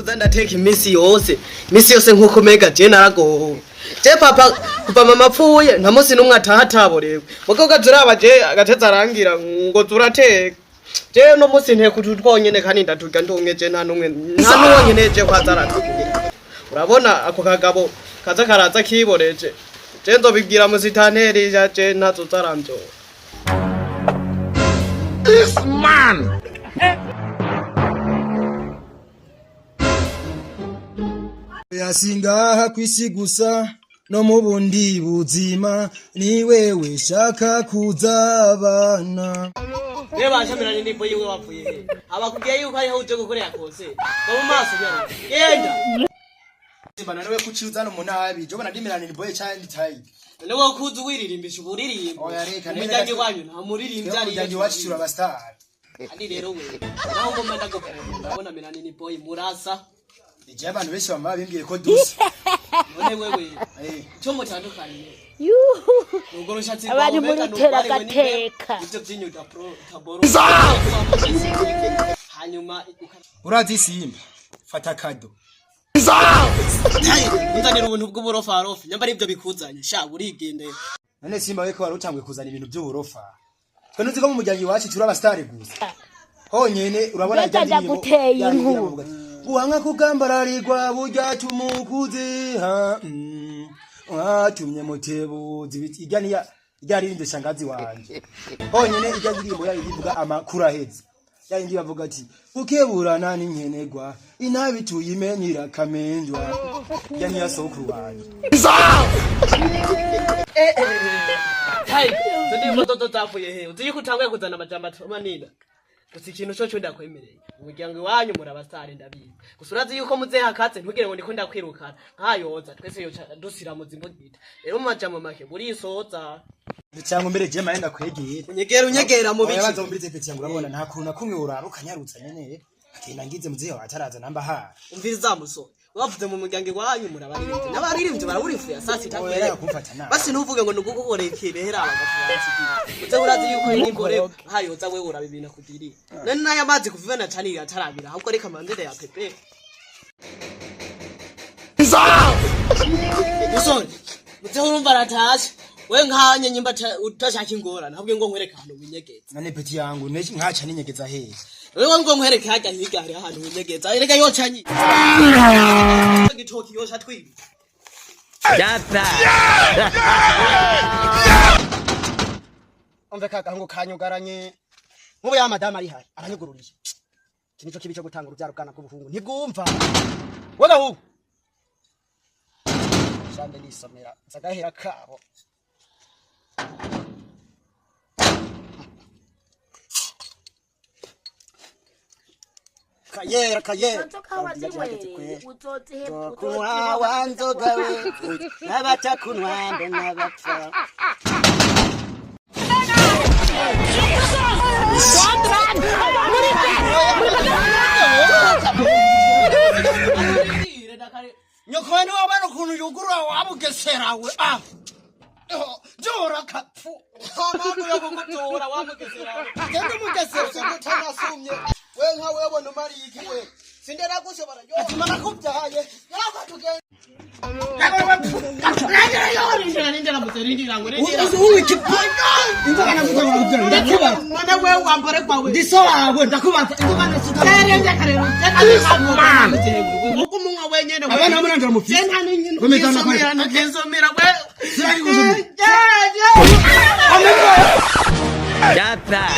kuza ndateka imisi yose nkuko mega je naragowe je papa kuva mama apfuye nta munsi numwe atahataborewe muko gazuraba je agateza arangira ngo turateka je no munsi nteko tutwonyene kandi ndaturya ndumwe je nta numwe je kwazaratugira urabona ako kagabo kaza karaza kiboreje je ndobibwira musitanteri ya je ntazo zaramvyo This man yasingaha kwisi gusa no mu bundi buzima ni wewe shaka kuzabana Neba shamirani ndipo yiwe wapfuye abakugiye yuko ari huje gukorera kose mu maso nyara yenda bana nawe kuciuza no munabi jo bana dimirani boye cyandi tayi Lewo kuzi wiririmbisha uburirimbo Mujanye wanyu nta muririmbyi ari yaje wacicura abastar Andi rero we naho ngomba ndagukunda ndabona Melanini boy murasa Ije abantu benshi bamara bimbwiye ko dusa none wewe cyo mutandukanye Ugoro shatsi abantu muri tera gateka ivyo byinyuda pro taboro hanyuma urazi simba fata kado Nzanira ubuntu bw'uburofarofi nyamba aribyo bikuzanye sha urigende none simba weko warutangwe kuzana ibintu by'uburofa twe nuzi ko mu mujyanyi wacu tura abastar gusa honyene urabona ijya guteye inkuru Uwanga kugambararigwa burya tumukuze ha watumye mutebo zibiti igani yari rinde shangazi wanje honyene ijya ndirimbo yayo ivuga amakuru aheze yari ndi bavuga ati ukeburana n'inkenegwa inabi tuyimenyira kamenjwa yani yasokuru wanje Hai tudi moto tafuye he uzi kutanguye kuzana amajambo manina Gusa ikintu cyo ndakwemereye umuryango wanyu murabasare ndabizi gusa urazi yuko muze hakatse ntugire ngo ndiko ndakwirukana nkayoza twese yo dusira muzimbo gita rero majambo make muri isoza cyangwa mbere je maenda kwegera unyegera mu biki bazo mbirize peti yangu urabona nta kuntu nakumwe uraruka nyarutsa nyene akenda ngize muze ataraza namba ha umviriza musore wavuze mu muryango wanyu murabaririmbye n'abaririmbye barawurifuya sasi takwere basi nuvuge ngo nugukoreye kibehera abagafuza uze urazi yuko n'imbore hayoza we urabibina kugiri none naya mazi kuvivana cyane atarabira ahubwo reka mandere ya pepe musore uze urumva ratashe we nkanye nyimba utashaka ingorana ahubwo ngo nkwereka ahantu winyegeza none peti yangu nkaca ninyegeza he wewe ngo nkwereke hajya higari ahantu winyegeza erega yocanyi gitoki yosha twibi Data Umve kagango kanyugaranye Mubo ya madama ari hari aranyugururiye Kinico kibi cyo gutanga urubyaro bwana bw'ubuhungu ntibwumva Wega hu Shande nisomera nzagahera kabo Kayera Kuwa wanzoga we Nabata kunwambe nabapfa Nyokwani wabana kunu yugura wabugeserawe Jora kapfu Amamu yabukutora wabugeserawe Kende mugesera kutanasumye we nka wewe no mari ikiwe sindera gushobora yo atimana kubyaye yakatugenda Nindera muserindira ngo rero uzi ikipanga indana muzabara ndakuba mwana we wambare kwawe ndiso wawe ndakubaza indana sutare ndakarero uko munwa wenyene abana munandira mufisi senta ninyi komezana kwa ngenzomera we sirari guzo Data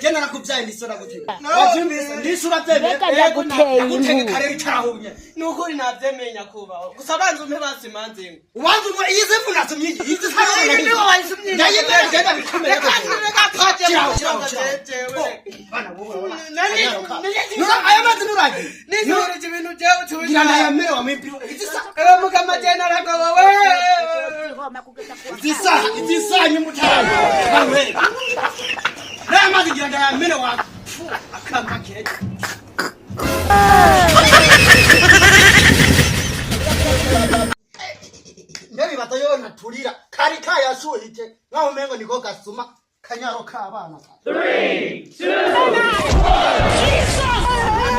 Jena nakubyaye ndisora gutega wabyumvise ndisura tebe gutega kareri carahumye nuko rinavyemenya kubaho gusa banze umpe basimanze ubanze ngo iyize funasumye iyize sarona ni wayisumye ndayibere genda bikomeye bana wowe nura aya mazi nuraje nura ibintu byawe tuwe ngira ya mere wa mipiro itisa mukama jena rako wewe itisa nyumutara wewe Rama diganda ya mene wa akamba kete Ndabi batayo natulira kari kaya suhite naho mengo niko gasuma kanyaro k'abana. 3, 2,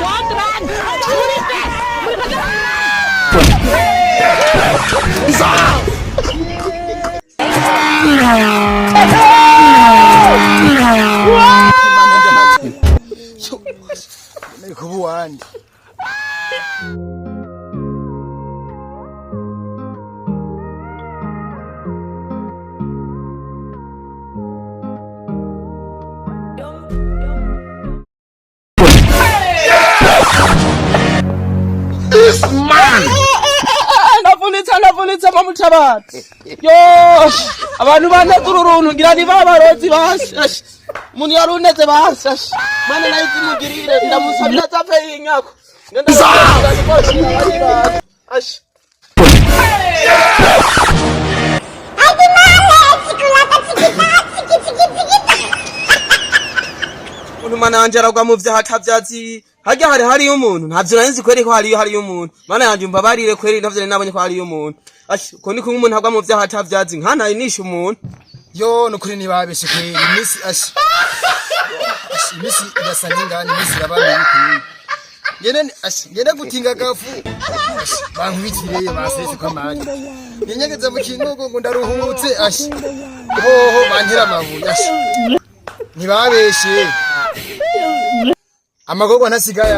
Don't run! Kubuwandi. this man. Navunitsa mamuthabati. Yo, abantu banezururuntu ngira ni babarozi basi. Muni yaruneze basi. Mane nayizimugirire ndamusabira taphe inyako. Ngenda ash. Umuntu mana yanje aragwa mu vyaha atavyatsi. Hajya hari umuntu ntavyo narinzi kweri ko hari umuntu. Mana yanje umva barire kweri ntavyo nabonye ko hari umuntu. Ash ko ni kumwe umuntu agwa mu vyaha atavyatsi nkana inisha umuntu. Yo nukuri nibabeshe kweri imisi ash. Imisi irasa n'ingani imisi irabana y'ukuri. Ngene gutinga gafu. Bankubitiriye basese kwa manje. Nyenyegeza mu kinogo ngo ndaruhutse ash. Hoho bantera amabuye ash. Nibabeshe. Amagogo ntasigaye.